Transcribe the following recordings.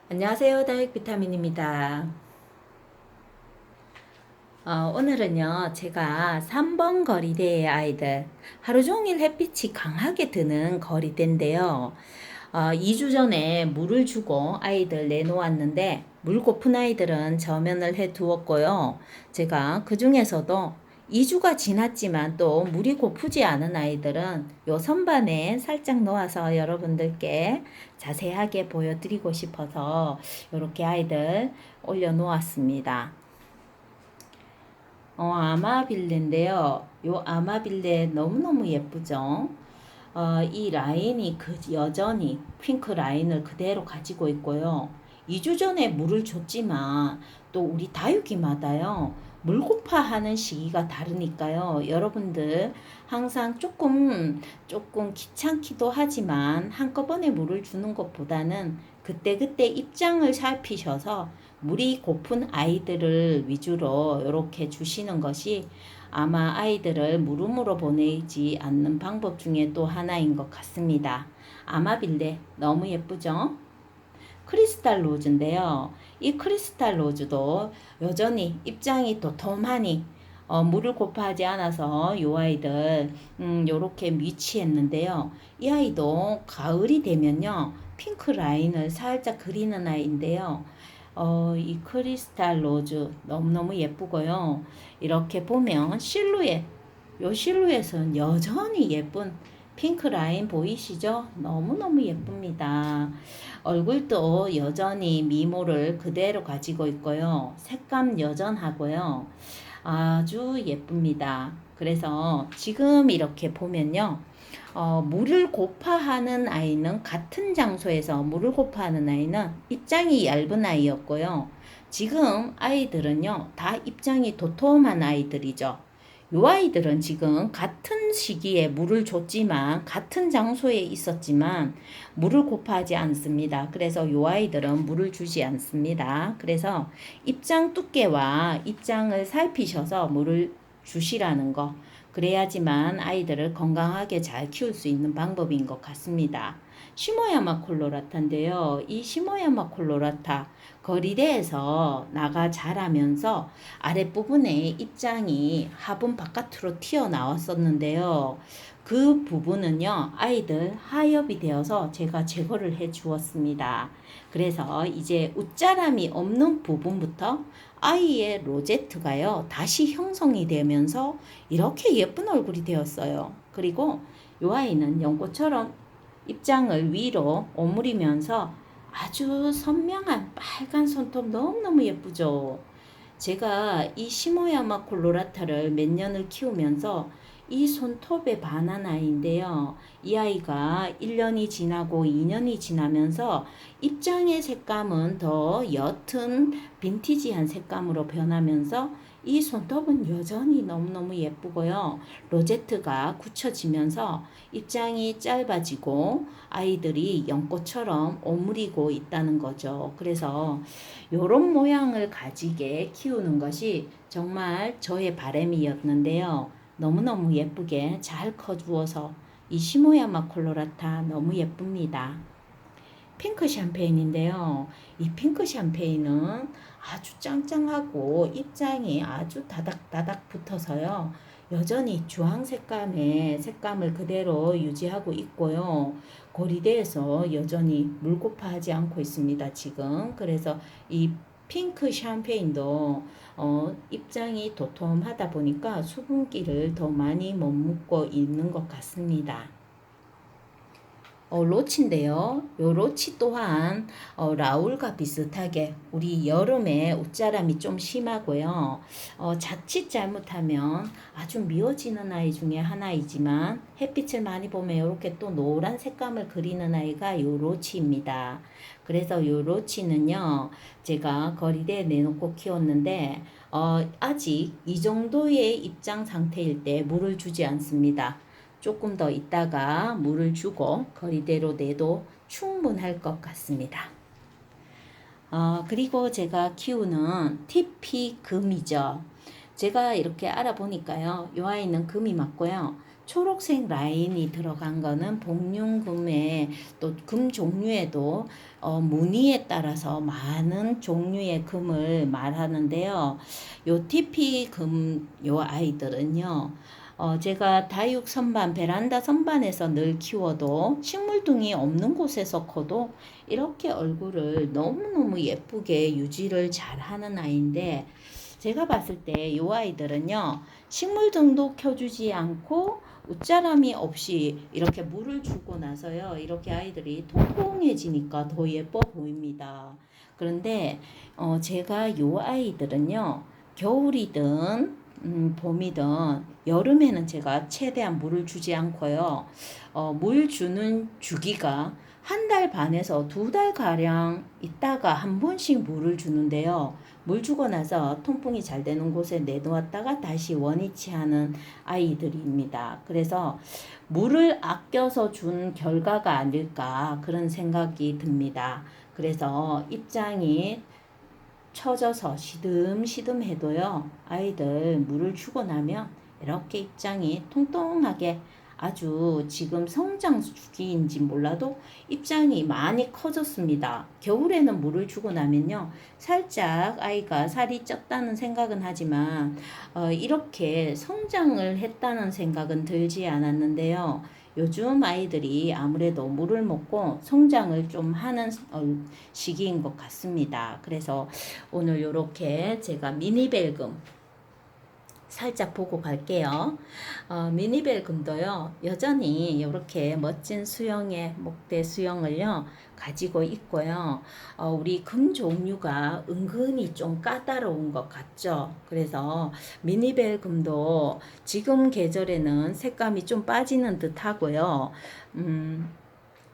안녕하세요. 다육 비타민입니다. 오늘은요, 제가 3번 거리대의 아이들, 하루 종일 햇빛이 강하게 드는 거리대인데요. 2주 전에 물을 주고 아이들 내놓았는데, 물 고픈 아이들은 저면을 해 두었고요. 제가 그 중에서도 2주가 지났지만 또 물이 고프지 않은 아이들은 요 선반에 살짝 놓아서 여러분들께 자세하게 보여드리고 싶어서 이렇게 아이들 올려놓았습니다. 아마빌레인데요. 요 아마빌레 너무너무 예쁘죠? 이 라인이 여전히 핑크 라인을 그대로 가지고 있고요. 2주 전에 물을 줬지만 또 우리 다육이마다요. 물고파하는 시기가 다르니까요. 여러분들 항상 조금 귀찮기도 하지만 한꺼번에 물을 주는 것보다는 그때그때 입장을 살피셔서 물이 고픈 아이들을 위주로 이렇게 주시는 것이 아마 아이들을 물음으로 보내지 않는 방법 중에 또 하나인 것 같습니다. 아마빌레 너무 예쁘죠? 크리스탈 로즈인데요. 이 크리스탈 로즈도 여전히 입장이 도톰하니 물을 고파하지 않아서 요 아이들 요렇게 위치했는데요. 이 아이도 가을이 되면요. 핑크 라인을 살짝 그리는 아이인데요. 이 크리스탈 로즈 너무너무 예쁘고요. 이렇게 보면 요 실루엣은 여전히 예쁜 핑크 라인 보이시죠? 너무너무 예쁩니다. 얼굴도 여전히 미모를 그대로 가지고 있고요. 색감 여전하고요. 아주 예쁩니다. 그래서 지금 이렇게 보면요. 물을 고파하는 아이는 같은 장소에서 물을 고파하는 아이는 입장이 얇은 아이였고요. 지금 아이들은요, 다 입장이 도톰한 아이들이죠. 요 아이들은 지금 같은 시기에 물을 줬지만 같은 장소에 있었지만 물을 고파하지 않습니다. 그래서 요 아이들은 물을 주지 않습니다. 그래서 입장 두께와 입장을 살피셔서 물을 주시라는 거. 그래야지만 아이들을 건강하게 잘 키울 수 있는 방법인 것 같습니다. 시모야마 콜로라타인데요. 이 시모야마 콜로라타 거리대에서 나가 자라면서 아랫부분에 입장이 화분 바깥으로 튀어나왔었는데요. 그 부분은요, 아이들 하엽이 되어서 제가 제거를 해 주었습니다. 그래서 이제 웃자람이 없는 부분부터 아이의 로제트가요, 다시 형성이 되면서 이렇게 예쁜 얼굴이 되었어요. 그리고 이 아이는 연꽃처럼 입장을 위로 오므리면서 아주 선명한 빨간 손톱 너무너무 예쁘죠. 제가 이 시모야마 콜로라타를 몇 년을 키우면서 이 손톱에 반한 아이인데요. 이 아이가 1년이 지나고 2년이 지나면서 입장의 색감은 더 옅은 빈티지한 색감으로 변하면서 이 손톱은 여전히 너무너무 예쁘고요. 로제트가 굳혀지면서 입장이 짧아지고 아이들이 연꽃처럼 오므리고 있다는 거죠. 그래서 요런 모양을 가지게 키우는 것이 정말 저의 바람이었는데요. 너무너무 예쁘게 잘 커주어서 이 시모야마 콜로라타 너무 예쁩니다. 핑크 샴페인인데요. 이 핑크 샴페인은 아주 짱짱하고 입장이 아주 다닥다닥 붙어서요. 여전히 주황 색감의 색감을 그대로 유지하고 있고요. 고리대에서 여전히 물고파하지 않고 있습니다. 지금. 그래서 이 핑크 샴페인도 입장이 도톰하다 보니까 수분기를 더 많이 머금고 있는 것 같습니다. 로치인데요. 요 로치 또한 라울과 비슷하게 우리 여름에 옷자람이 좀 심하고요. 자칫 잘못하면 아주 미워지는 아이 중에 하나이지만 햇빛을 많이 보면 이렇게 또 노란 색감을 그리는 아이가 요 로치입니다. 그래서 요 로치는요. 제가 거리대에 내놓고 키웠는데 아직 이 정도의 입장 상태일 때 물을 주지 않습니다. 조금 더 있다가 물을 주고 거리대로 내도 충분할 것 같습니다. 그리고 제가 키우는 TP 금이죠. 제가 이렇게 알아보니까요. 이 아이는 금이 맞고요. 초록색 라인이 들어간 거는 복륜금에 또 금 종류에도 무늬에 따라서 많은 종류의 금을 말하는데요. 요 TP 금 요 아이들은요. 제가 다육 선반, 베란다 선반에서 늘 키워도 식물등이 없는 곳에서 커도 이렇게 얼굴을 너무너무 예쁘게 유지를 잘 하는 아이인데, 제가 봤을 때 이 아이들은요, 식물등도 켜주지 않고 웃자람이 없이 이렇게 물을 주고 나서요, 이렇게 아이들이 통통해지니까 더 예뻐 보입니다. 그런데 제가 이 아이들은요, 겨울이든 봄이든 여름에는 제가 최대한 물을 주지 않고요. 물 주는 주기가 한 달 반에서 두 달 가량 있다가 한 번씩 물을 주는데요. 물 주고 나서 통풍이 잘 되는 곳에 내놓았다가 다시 원위치하는 아이들입니다. 그래서 물을 아껴서 준 결과가 아닐까 그런 생각이 듭니다. 그래서 입장이 처져서 시듬시듬해도요, 아이들 물을 주고 나면 이렇게 입장이 통통하게, 아주 지금 성장 주기인지 몰라도 입장이 많이 커졌습니다. 겨울에는 물을 주고 나면요, 살짝 아이가 살이 쪘다는 생각은 하지만 이렇게 성장을 했다는 생각은 들지 않았는데요. 요즘 아이들이 아무래도 물을 먹고 성장을 좀 하는 시기인 것 같습니다. 그래서 오늘 이렇게 제가 미니벨금 살짝 보고 갈게요. 미니벨금도요, 여전히 이렇게 멋진 수영의 목대 수영을요, 가지고 있고요. 우리 금 종류가 은근히 좀 까다로운 것 같죠. 그래서 미니벨금도 지금 계절에는 색감이 좀 빠지는 듯 하고요.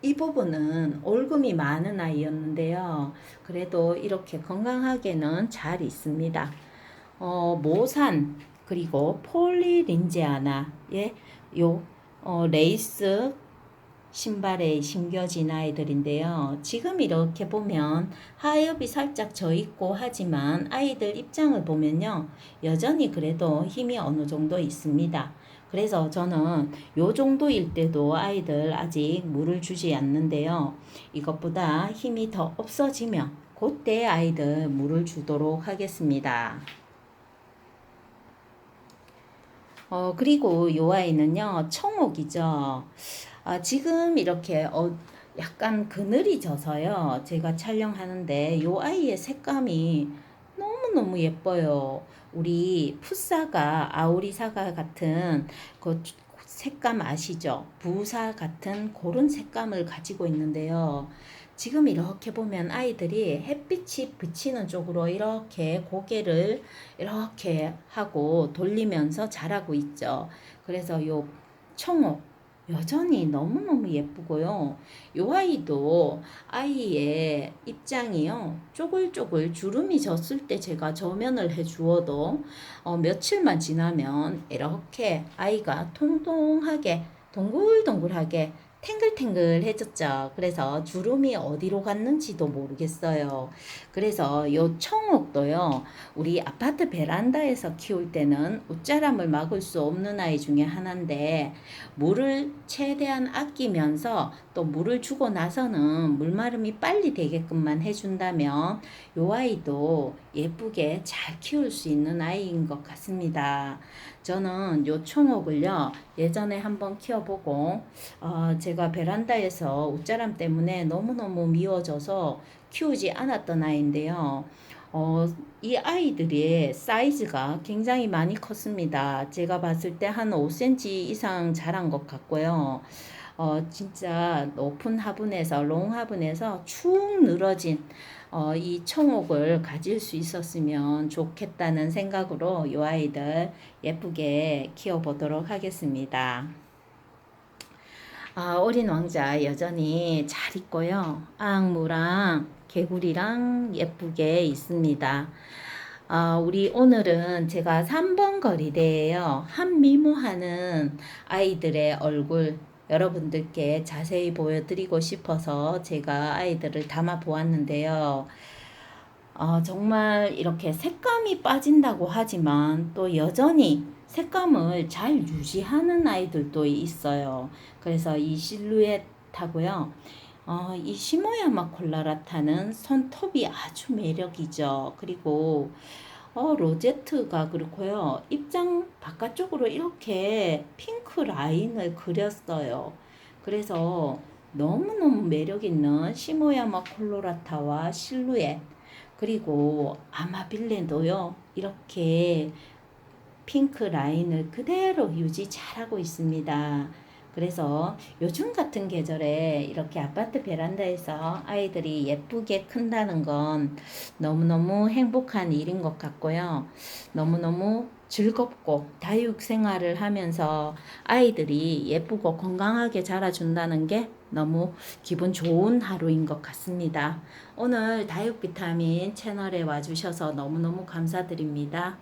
이 부분은 올금이 많은 아이였는데요. 그래도 이렇게 건강하게는 잘 있습니다. 모산, 그리고 폴리린제아나의 요 레이스 신발에 심겨진 아이들인데요. 지금 이렇게 보면 하엽이 살짝 져 있고 하지만 아이들 입장을 보면요, 여전히 그래도 힘이 어느 정도 있습니다. 그래서 저는 요 정도일 때도 아이들 아직 물을 주지 않는데요. 이것보다 힘이 더 없어지면 그때 아이들 물을 주도록 하겠습니다. 그리고 요 아이는요, 청옥이죠. 지금 이렇게 약간 그늘이 져서요, 제가 촬영하는데 요 아이의 색감이 너무너무 예뻐요. 우리 풋사과, 아오리사과 같은 그 색감 아시죠? 부사 같은 그런 색감을 가지고 있는데요. 지금 이렇게 보면 아이들이 햇빛이 비치는 쪽으로 이렇게 고개를 이렇게 하고 돌리면서 자라고 있죠. 그래서 요 청옥 여전히 너무너무 예쁘고요. 요 아이도 아이의 입장이요, 쪼글쪼글 주름이 졌을 때 제가 저면을 해 주어도 며칠만 지나면 이렇게 아이가 통통하게 동글동글하게 탱글탱글해졌죠. 그래서 주름이 어디로 갔는지도 모르겠어요. 그래서 요 청옥도요, 우리 아파트 베란다에서 키울 때는 웃자람을 막을 수 없는 아이 중에 하나인데, 물을 최대한 아끼면서 또 물을 주고 나서는 물마름이 빨리 되게끔만 해준다면 요 아이도 예쁘게 잘 키울 수 있는 아이인 것 같습니다. 저는 요 청옥을요, 예전에 한번 키워보고 제가 베란다에서 웃자람 때문에 너무너무 미워져서 키우지 않았던 아이인데요. 이 아이들의 사이즈가 굉장히 많이 컸습니다. 제가 봤을 때 한 5cm 이상 자란 것 같고요. 진짜 높은 화분에서, 롱 화분에서 축 늘어진 이 청옥을 가질 수 있었으면 좋겠다는 생각으로 이 아이들 예쁘게 키워보도록 하겠습니다. 어린 왕자 여전히 잘 있고요. 앙무랑 개구리랑 예쁘게 있습니다. 우리 오늘은 제가 3번 거리대예요. 한미모하는 아이들의 얼굴 여러분들께 자세히 보여드리고 싶어서 제가 아이들을 담아 보았는데요. 정말 이렇게 색감이 빠진다고 하지만 또 여전히 색감을 잘 유지하는 아이들도 있어요. 그래서 이 실루엣하고요. 이 시모야마 콜라라타는 손톱이 아주 매력이죠. 그리고 로제트가 그렇고요. 입장 바깥쪽으로 이렇게 핑크 라인을 그렸어요. 그래서 너무너무 매력 있는 시모야마 콜로라타와 실루엣, 그리고 아마빌레도요. 이렇게 핑크 라인을 그대로 유지 잘하고 있습니다. 그래서 요즘 같은 계절에 이렇게 아파트 베란다에서 아이들이 예쁘게 큰다는 건 너무너무 행복한 일인 것 같고요. 너무너무 즐겁고 다육 생활을 하면서 아이들이 예쁘고 건강하게 자라준다는 게 너무 기분 좋은 하루인 것 같습니다. 오늘 다육 비타민 채널에 와주셔서 너무너무 감사드립니다.